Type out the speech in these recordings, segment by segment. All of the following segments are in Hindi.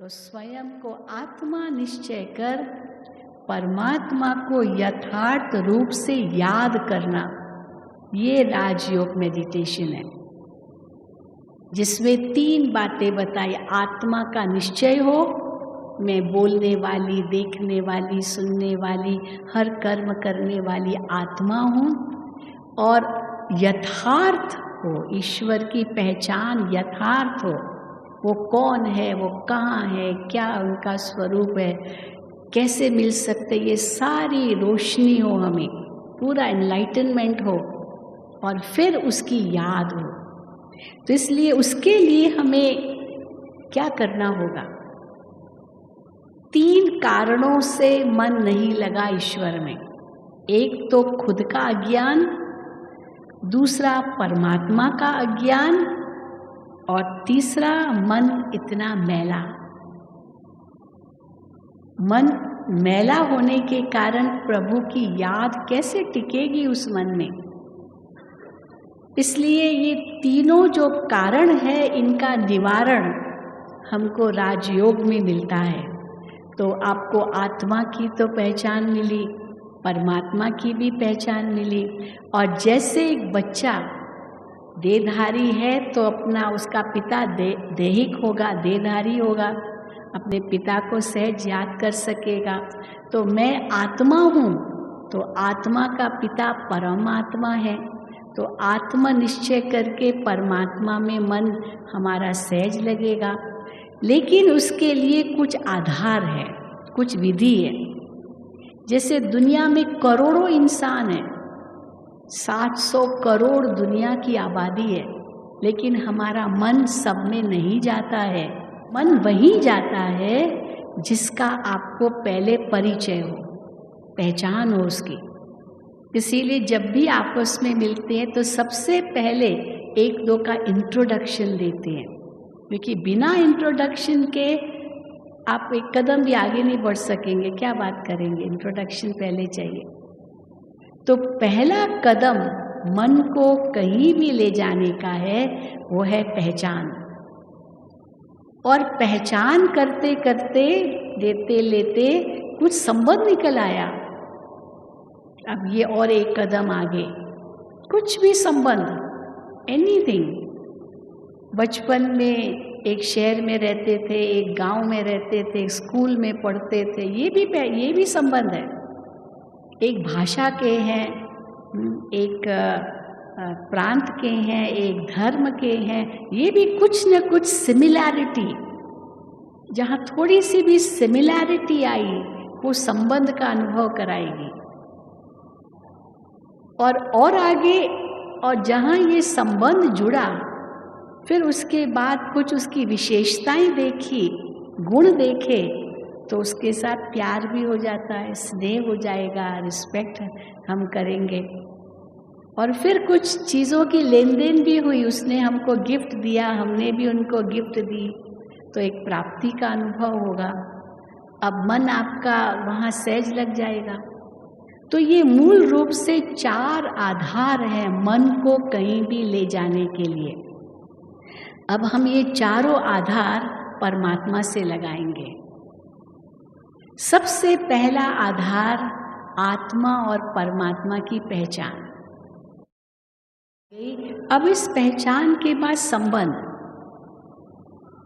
तो स्वयं को आत्मा निश्चय कर परमात्मा को यथार्थ रूप से याद करना, ये राजयोग मेडिटेशन है, जिसमें 3 बातें बताई। आत्मा का निश्चय हो, मैं बोलने वाली, देखने वाली, सुनने वाली, हर कर्म करने वाली आत्मा हूँ, और यथार्थ हो, ईश्वर की पहचान यथार्थ हो, वो कौन है, वो कहाँ है, क्या उनका स्वरूप है, कैसे मिल सकते, ये सारी रोशनी हो, हमें पूरा एनलाइटनमेंट हो, और फिर उसकी याद हो। तो इसलिए उसके लिए हमें क्या करना होगा? 3 कारणों से मन नहीं लगा ईश्वर में। एक तो खुद का अज्ञान, दूसरा परमात्मा का अज्ञान, और तीसरा मन इतना मैला। मन मैला होने के कारण प्रभु की याद कैसे टिकेगी उस मन में? इसलिए ये तीनों जो कारण है, इनका निवारण हमको राजयोग में मिलता है। तो आपको आत्मा की तो पहचान मिली, परमात्मा की भी पहचान मिली, और जैसे एक बच्चा देहधारी है तो अपना उसका पिता देहिक होगा, देहधारी होगा, अपने पिता को सहज याद कर सकेगा। तो मैं आत्मा हूँ, तो आत्मा का पिता परमात्मा है, तो आत्मा निश्चय करके परमात्मा में मन हमारा सहज लगेगा। लेकिन उसके लिए कुछ आधार है, कुछ विधि है। जैसे दुनिया में करोड़ों इंसान हैं, 700 करोड़ दुनिया की आबादी है, लेकिन हमारा मन सब में नहीं जाता है। मन वहीं जाता है जिसका आपको पहले परिचय हो, पहचान हो उसकी। इसीलिए जब भी आपस में मिलते हैं तो सबसे पहले 1-2 का इंट्रोडक्शन देते हैं, क्योंकि बिना इंट्रोडक्शन के आप एक कदम भी आगे नहीं बढ़ सकेंगे। क्या बात करेंगे? इंट्रोडक्शन पहले चाहिए। तो पहला कदम मन को कहीं भी ले जाने का है, वो है पहचान। और पहचान करते करते, लेते लेते कुछ संबंध निकल आया। अब ये और एक कदम आगे, कुछ भी संबंध, एनीथिंग। बचपन में एक शहर में रहते थे, एक गांव में रहते थे, स्कूल में पढ़ते थे, ये भी संबंध है। एक भाषा के हैं, एक प्रांत के हैं, एक धर्म के हैं, ये भी कुछ न कुछ सिमिलैरिटी। जहाँ थोड़ी सी भी सिमिलैरिटी आई, वो संबंध का अनुभव कराएगी। और आगे, और जहाँ ये संबंध जुड़ा, फिर उसके बाद कुछ उसकी विशेषताएं देखी, गुण देखे, तो उसके साथ प्यार भी हो जाता है, स्नेह हो जाएगा, रिस्पेक्ट हम करेंगे। और फिर कुछ चीज़ों की लेन देन भी हुई, उसने हमको गिफ्ट दिया, हमने भी उनको गिफ्ट दी, तो एक प्राप्ति का अनुभव होगा। अब मन आपका वहाँ सहज लग जाएगा। तो ये मूल रूप से 4 आधार हैं मन को कहीं भी ले जाने के लिए। अब हम ये चारों आधार परमात्मा से लगाएंगे। सबसे पहला आधार आत्मा और परमात्मा की पहचान। अब इस पहचान के बाद संबंध।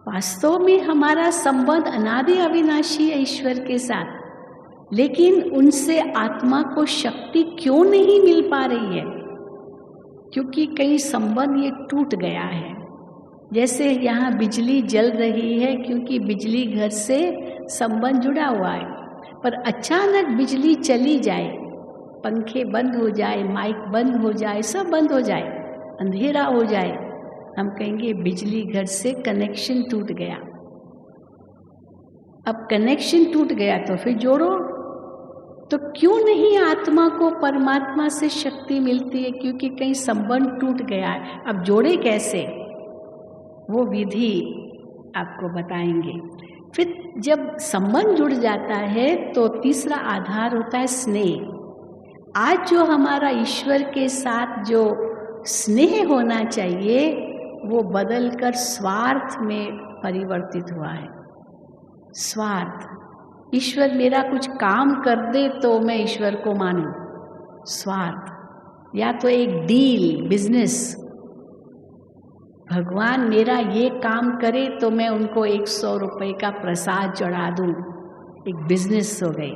वास्तव में हमारा संबंध अनादि अविनाशी है ईश्वर के साथ, लेकिन उनसे आत्मा को शक्ति क्यों नहीं मिल पा रही है? क्योंकि कई संबंध ये टूट गया है। जैसे यहाँ बिजली जल रही है, क्योंकि बिजली घर से संबंध जुड़ा हुआ है, पर अचानक बिजली चली जाए, पंखे बंद हो जाए, माइक बंद हो जाए, सब बंद हो जाए, अंधेरा हो जाए, हम कहेंगे बिजली घर से कनेक्शन टूट गया। अब कनेक्शन टूट गया तो फिर जोड़ो। तो क्यों नहीं आत्मा को परमात्मा से शक्ति मिलती है? क्योंकि कहीं संबंध टूट गया है। अब जोड़े कैसे, वो विधि आपको बताएंगे। फिर जब संबंध जुड़ जाता है तो तीसरा आधार होता है स्नेह। आज जो हमारा ईश्वर के साथ जो स्नेह होना चाहिए, वो बदलकर स्वार्थ में परिवर्तित हुआ है। स्वार्थ, ईश्वर मेरा कुछ काम कर दे तो मैं ईश्वर को मानूं, स्वार्थ, या तो एक डील, बिजनेस, भगवान मेरा ये काम करे तो मैं उनको 100 रुपए का प्रसाद चढ़ा दूं, एक बिजनेस हो गई।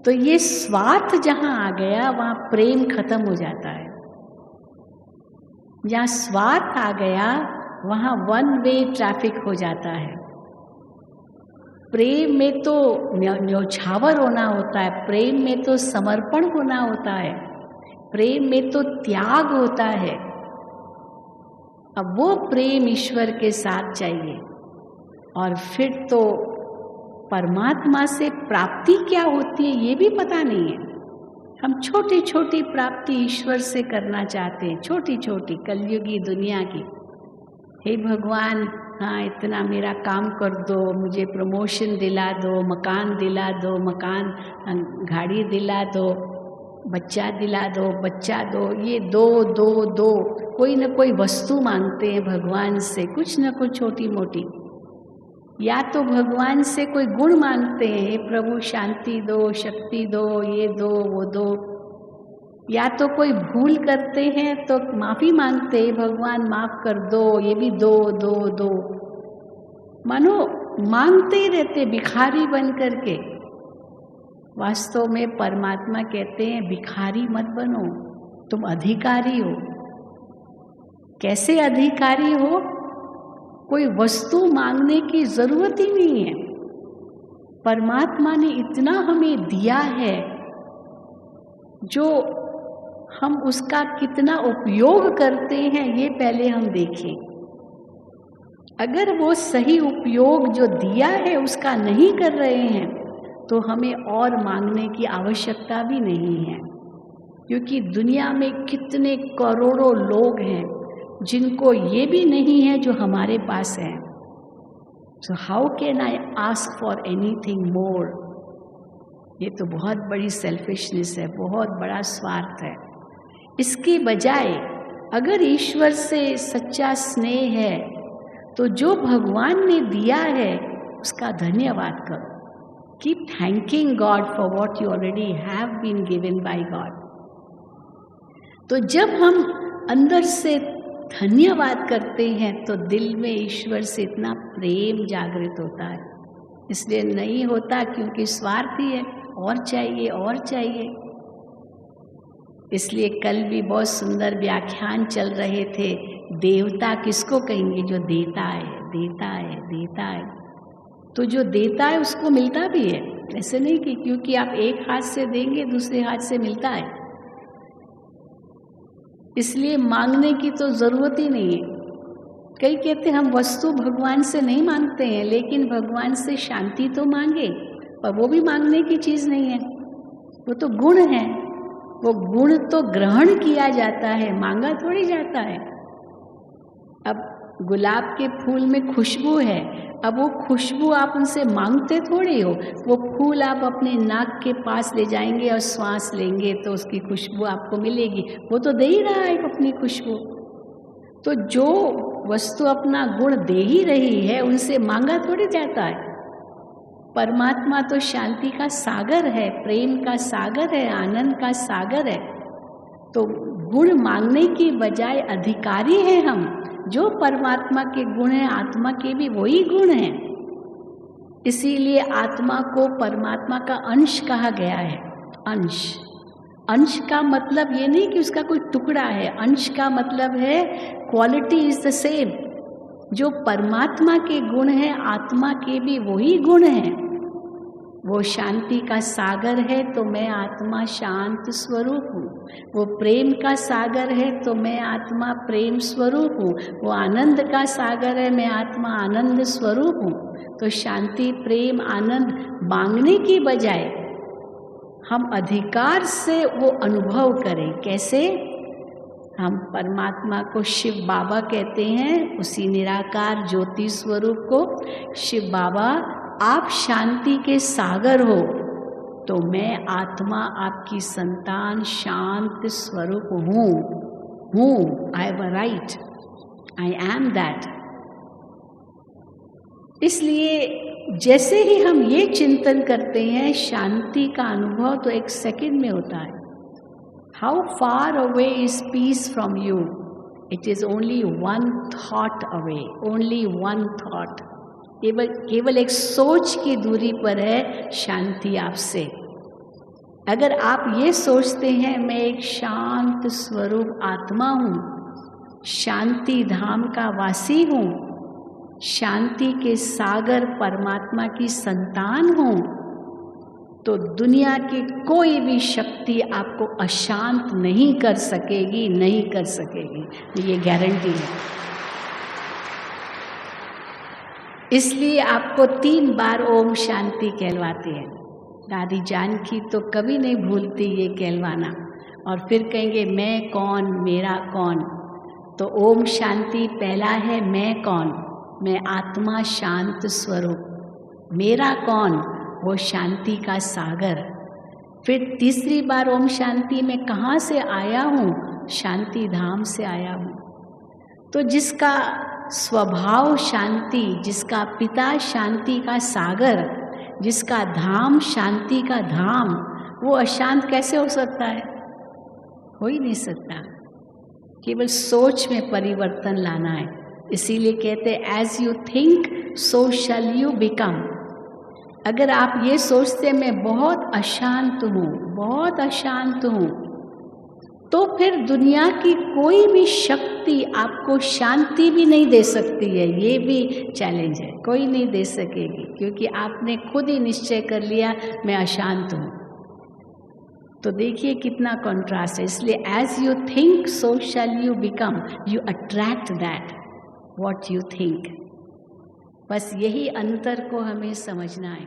तो ये स्वार्थ जहां आ गया वहां प्रेम खत्म हो जाता है। जहां स्वार्थ आ गया वहां वन वे ट्रैफिक हो जाता है। प्रेम में तो न्यौछावर होना होता है, प्रेम में तो समर्पण होना होता है, प्रेम में तो त्याग होता है। अब वो प्रेम ईश्वर के साथ चाहिए। और फिर तो परमात्मा से प्राप्ति क्या होती है ये भी पता नहीं है। हम छोटी छोटी प्राप्ति ईश्वर से करना चाहते हैं, छोटी छोटी कलयुगी दुनिया की। हे भगवान, हाँ इतना मेरा काम कर दो, मुझे प्रमोशन दिला दो, मकान दिला दो, मकान, गाड़ी दिला दो, बच्चा दिला दो, बच्चा दो, ये दो दो दो, कोई न कोई वस्तु मांगते हैं भगवान से, कुछ न कुछ छोटी मोटी। या तो भगवान से कोई गुण मांगते हैं, हे प्रभु शांति दो, शक्ति दो, ये दो वो दो। या तो कोई भूल करते हैं तो माफी मांगते हैं, भगवान माफ कर दो, ये भी दो दो दो। मानो मांगते ही रहते भिखारी बन करके। वास्तव में परमात्मा कहते हैं भिखारी मत बनो, तुम अधिकारी हो। कैसे अधिकारी हो? कोई वस्तु मांगने की जरूरत ही नहीं है। परमात्मा ने इतना हमें दिया है जो हम उसका कितना उपयोग करते हैं ये पहले हम देखें। अगर वो सही उपयोग जो दिया है उसका नहीं कर रहे हैं तो हमें और मांगने की आवश्यकता भी नहीं है, क्योंकि दुनिया में कितने करोड़ों लोग हैं जिनको ये भी नहीं है जो हमारे पास है। So how can I ask for anything more? ये तो बहुत बड़ी सेल्फिशनेस है, बहुत बड़ा स्वार्थ है। इसके बजाय अगर ईश्वर से सच्चा स्नेह है तो जो भगवान ने दिया है उसका धन्यवाद करो। Keep thanking God for what you already have been given by God. तो जब हम अंदर से धन्यवाद करते हैं तो दिल में ईश्वर से इतना प्रेम जागृत होता है। इसलिए नहीं होता क्योंकि स्वार्थी है, और चाहिए और चाहिए। इसलिए कल भी बहुत सुंदर व्याख्यान चल रहे थे, देवता किसको कहेंगे? जो देता है, देता है, देता है। तो जो देता है उसको मिलता भी है। ऐसे नहीं कि क्योंकि आप एक हाथ से देंगे दूसरे हाथ से मिलता है, इसलिए मांगने की तो जरूरत ही नहीं है। कई कहते हम वस्तु भगवान से नहीं मांगते हैं, लेकिन भगवान से शांति तो मांगे, पर वो भी मांगने की चीज नहीं है, वो तो गुण है। वो गुण तो ग्रहण किया जाता है, मांगा थोड़ी जाता है। अब गुलाब के फूल में खुशबू है, अब वो खुशबू आप उनसे मांगते थोड़ी हो। वो फूल आप अपने नाक के पास ले जाएंगे और श्वास लेंगे तो उसकी खुशबू आपको मिलेगी, वो तो दे ही रहा है अपनी खुशबू। तो जो वस्तु अपना गुण दे ही रही है उनसे मांगा थोड़ी जाता है। परमात्मा तो शांति का सागर है, प्रेम का सागर है, आनंद का सागर है। तो गुण मांगने की बजाय अधिकारी है हम। जो परमात्मा के गुण हैं आत्मा के भी वही गुण हैं। इसीलिए आत्मा को परमात्मा का अंश कहा गया है। अंश, अंश का मतलब ये नहीं कि उसका कोई टुकड़ा है, अंश का मतलब है क्वालिटी इज द सेम। जो परमात्मा के गुण हैं आत्मा के भी वही गुण हैं। वो शांति का सागर है तो मैं आत्मा शांत स्वरूप हूँ। वो प्रेम का सागर है तो मैं आत्मा प्रेम स्वरूप हूँ। वो आनंद का सागर है, मैं आत्मा आनंद स्वरूप हूँ। तो शांति, प्रेम, आनंद मांगने की बजाय हम अधिकार से वो अनुभव करें। कैसे? हम परमात्मा को शिव बाबा कहते हैं, उसी निराकार ज्योति स्वरूप को। शिव बाबा आप शांति के सागर हो तो मैं आत्मा आपकी संतान शांत स्वरूप हूँ। I have a right, I am that. इसलिए जैसे ही हम ये चिंतन करते हैं, शांति का अनुभव तो एक सेकंड में होता है। How far away is peace from you? It is only one thought away, only one thought. केवल एक सोच की दूरी पर है शांति आपसे। अगर आप ये सोचते हैं मैं एक शांत स्वरूप आत्मा हूँ, शांति धाम का वासी हूँ, शांति के सागर परमात्मा की संतान हूँ, तो दुनिया की कोई भी शक्ति आपको अशांत नहीं कर सकेगी, नहीं कर सकेगी, ये गारंटी है। इसलिए आपको 3 बार ओम शांति कहलवाती है। दादी जानकी तो कभी नहीं भूलती ये कहलवाना। और फिर कहेंगे मैं कौन, मेरा कौन। तो ओम शांति पहला है मैं कौन, मैं आत्मा शांत स्वरूप। मेरा कौन, वो शांति का सागर। फिर तीसरी बार ओम शांति में कहाँ से आया हूँ, शांति धाम से आया हूँ। तो जिसका स्वभाव शांति, जिसका पिता शांति का सागर, जिसका धाम शांति का धाम, वो अशांत कैसे हो सकता है? हो ही नहीं सकता। केवल सोच में परिवर्तन लाना है। इसीलिए कहते हैं as you think so shall you become. अगर आप ये सोचते मैं बहुत अशांत हूँ, बहुत अशांत हूँ, तो फिर दुनिया की कोई भी शक्ति आपको शांति भी नहीं दे सकती है। ये भी चैलेंज है, कोई नहीं दे सकेगी, क्योंकि आपने खुद ही निश्चय कर लिया मैं अशांत हूँ। तो देखिए कितना कॉन्ट्रास्ट है। इसलिए as you think so shall you become, you attract that what you think. बस यही अंतर को हमें समझना है।